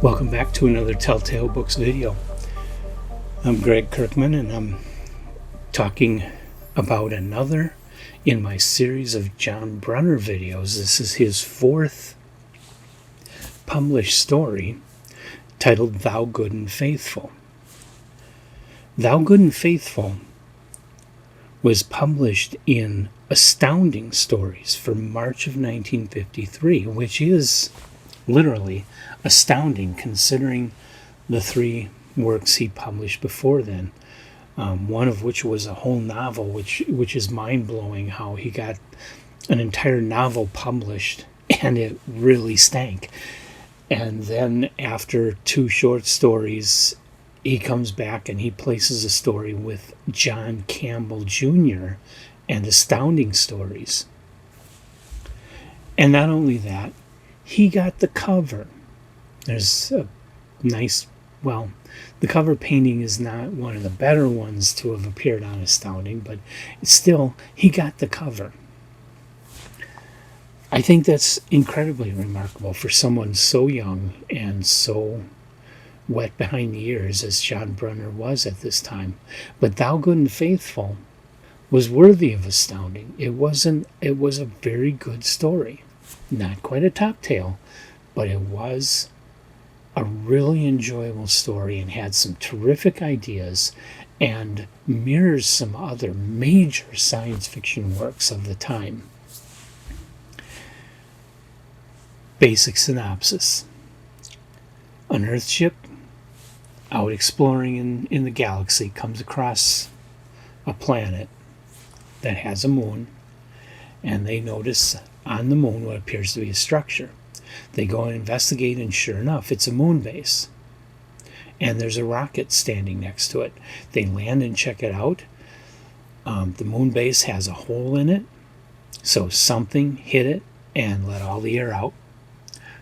Welcome back to another Telltale Books video. I'm Greg Kirkman, and I'm talking about another in my series of John Brunner videos. This is his fourth published story titled Thou Good and Faithful. Thou Good and Faithful was published in Astounding Stories for March of 1953, which is literally astounding considering the three works he published before then, one of which was a whole novel, which is mind-blowing how he got an entire novel published and it really stank. And then after two short stories, he comes back and he places a story with John Campbell Jr. and Astounding Stories. And not only that, he got the cover. There's a nice, the cover painting is not one of the better ones to have appeared on Astounding, but still, he got the cover. I think that's incredibly remarkable for someone so young and so wet behind the ears as John Brunner was at this time. But Thou Good and Faithful was worthy of Astounding. It was a very good story. Not quite a top tale, but it was a really enjoyable story and had some terrific ideas and mirrors some other major science fiction works of the time. Basic synopsis. An Earth ship out exploring in the galaxy comes across a planet that has a moon, and they notice on the moon what appears to be a structure. They go and investigate, and sure enough, it's a moon base. And there's a rocket standing next to it. They land and check it out. The moon base has a hole in it, so something hit it and let all the air out.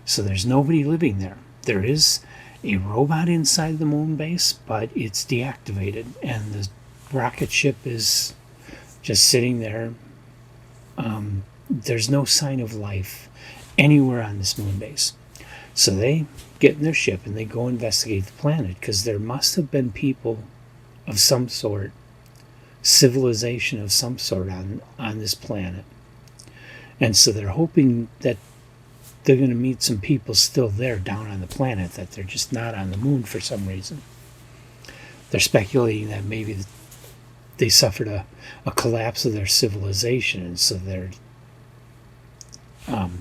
So there's nobody living there. There is a robot inside the moon base, but it's deactivated, and the rocket ship is just sitting there. There's no sign of life anywhere on this moon base. So they get in their ship and they go investigate the planet, because there must have been people of some sort, civilization of some sort on this planet. And so they're hoping that they're going to meet some people still there down on the planet, that they're just not on the moon for some reason. They're speculating that maybe they suffered a collapse of their civilization, and so their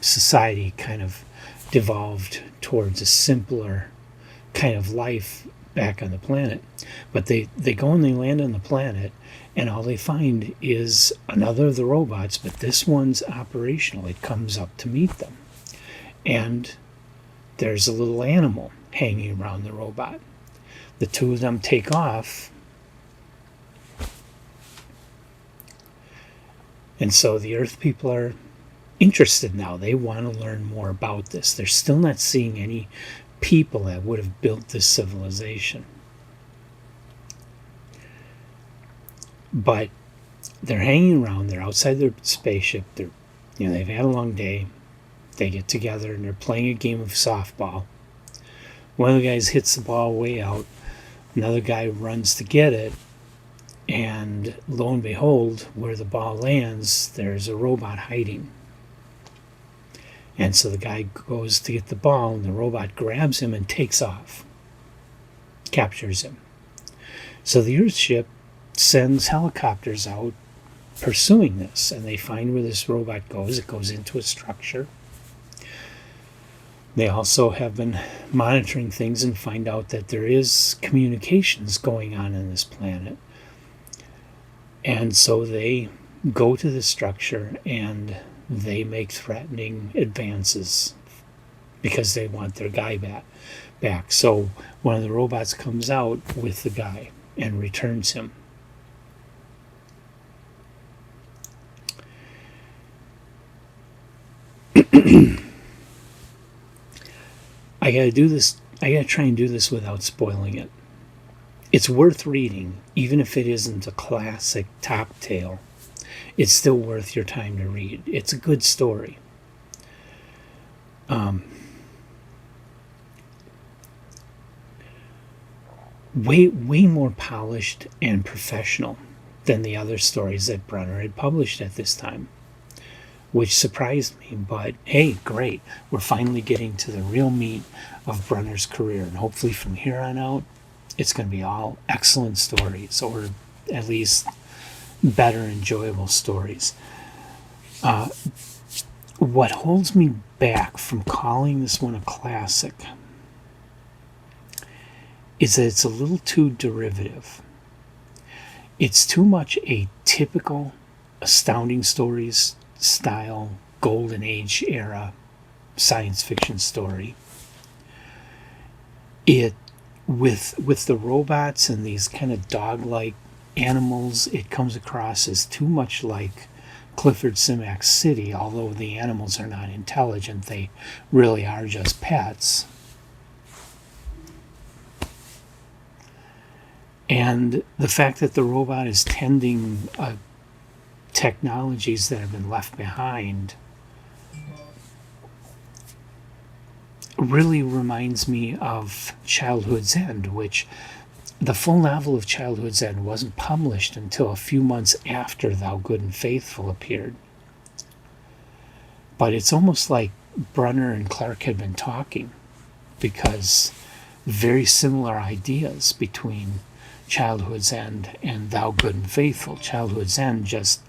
society kind of devolved towards a simpler kind of life back on the planet. But they go and they land on the planet, and all they find is another of the robots, but this one's operational. It comes up to meet them. And there's a little animal hanging around the robot. The two of them take off. And so the Earth people are interested now. They want to learn more about this. They're still not seeing any people that would have built this civilization. But they're hanging around. They're outside their spaceship. They've had a long day. They get together and they're playing a game of softball. One of the guys hits the ball way out. Another guy runs to get it. And lo and behold, where the ball lands, there's a robot hiding. And so the guy goes to get the ball, and the robot grabs him and takes off. Captures him. So the Earth ship sends helicopters out pursuing this, and they find where this robot goes. It goes into a structure. They also have been monitoring things and find out that there is communications going on this planet. And so they go to the structure and they make threatening advances because they want their guy back. So one of the robots comes out with the guy and returns him. I gotta try and do this without spoiling it. It's worth reading, even if it isn't a classic top tale. It's still worth your time to read. It's a good story. way more polished and professional than the other stories that Brunner had published at this time, which surprised me. But hey, great. We're finally getting to the real meat of Brunner's career, and hopefully from here on out, it's going to be all excellent stories, or at least better, enjoyable stories. What holds me back from calling this one a classic is that it's a little too derivative. It's too much a typical Astounding Stories style Golden Age era science fiction story. It with the robots and these kind of dog-like animals, it comes across as too much like Clifford Simak's City, although the animals are not intelligent, they really are just pets. And the fact that the robot is tending technologies that have been left behind really reminds me of Childhood's End, which the full novel of Childhood's End wasn't published until a few months after Thou Good and Faithful appeared. But it's almost like Brunner and Clark had been talking, because very similar ideas between Childhood's End and Thou Good and Faithful. Childhood's End just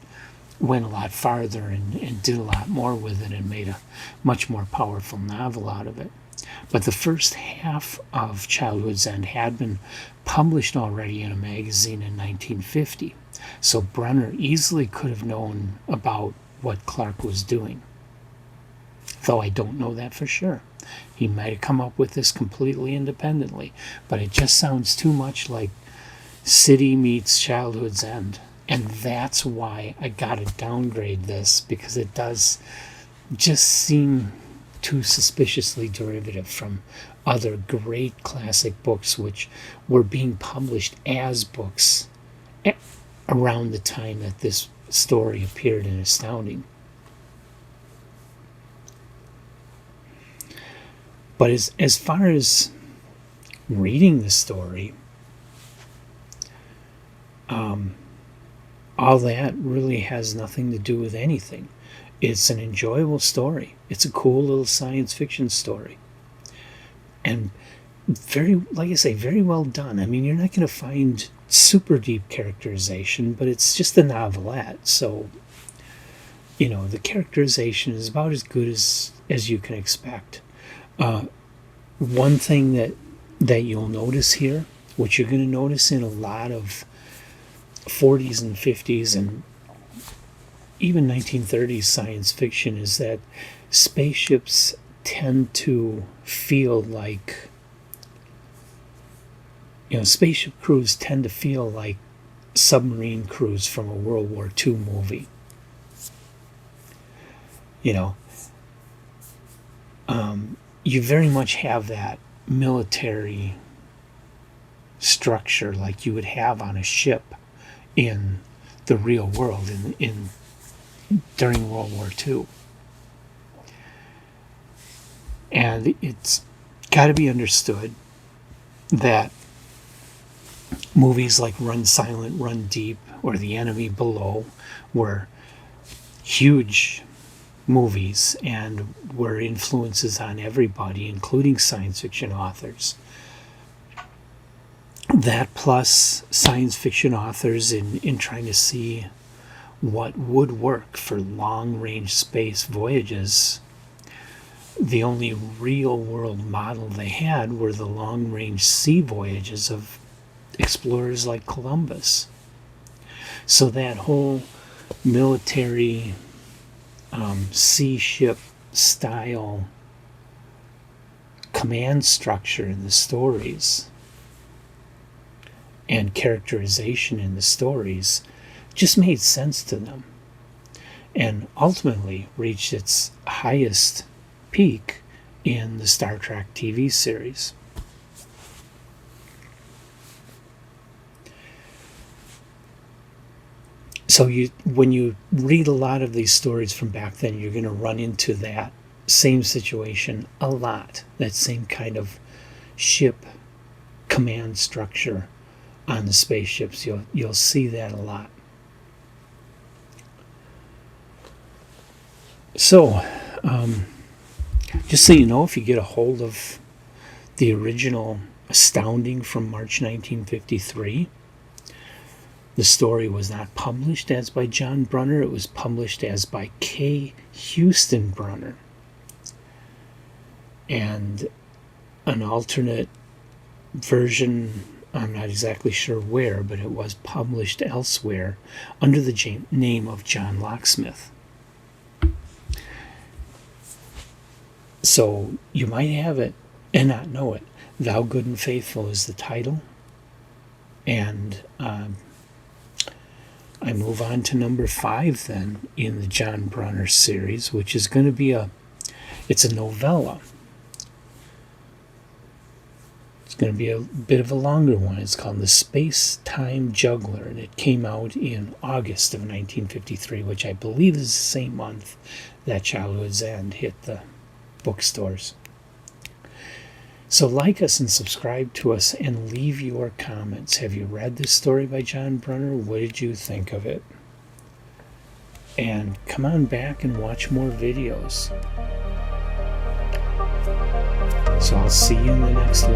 went a lot farther and did a lot more with it and made a much more powerful novel out of it. But the first half of Childhood's End had been published already in a magazine in 1950. So Brunner easily could have known about what Clark was doing. Though I don't know that for sure. He might have come up with this completely independently, but it just sounds too much like City meets Childhood's End. And that's why I gotta downgrade this, because it does just seem too suspiciously derivative from other great classic books which were being published as books around the time that this story appeared in Astounding. But as far as reading the story, all that really has nothing to do with anything. It's an enjoyable story. It's a cool little science fiction story. And very, like I say, very well done. I mean, you're not going to find super deep characterization, but it's just a novelette. So, the characterization is about as good as you can expect. One thing that you'll notice here, which you're going to notice in a lot of 40s and 50s and even 1930s science fiction, is that spaceships tend to feel like, spaceship crews tend to feel like submarine crews from a World War II movie. You very much have that military structure like you would have on a ship in the real world during World War II. And it's got to be understood that movies like Run Silent, Run Deep, or The Enemy Below were huge movies and were influences on everybody, including science fiction authors. That plus science fiction authors in trying to see what would work for long-range space voyages. The only real-world model they had were the long-range sea voyages of explorers like Columbus. So that whole military sea ship style command structure in the stories and characterization in the stories just made sense to them, and ultimately reached its highest peak in the Star Trek TV series. So when you read a lot of these stories from back then, you're going to run into that same situation a lot, that same kind of ship command structure on the spaceships. You'll see that a lot. So, just so you know, if you get a hold of the original Astounding from March 1953, the story was not published as by John Brunner. It was published as by K. Houston Brunner. And an alternate version, I'm not exactly sure where, but it was published elsewhere under the name of John Locksmith. So you might have it and not know it. Thou Good and Faithful is the title. And I move on to number 5 then in the John Brunner series, which is going to be it's a novella. It's going to be a bit of a longer one. It's called The Space-Time Juggler, and it came out in August of 1953, which I believe is the same month that Childhood's End hit the bookstores. So like us and subscribe to us and leave your comments. Have you read this story by John Brunner? What did you think of it? And come on back and watch more videos. So I'll see you in the next one.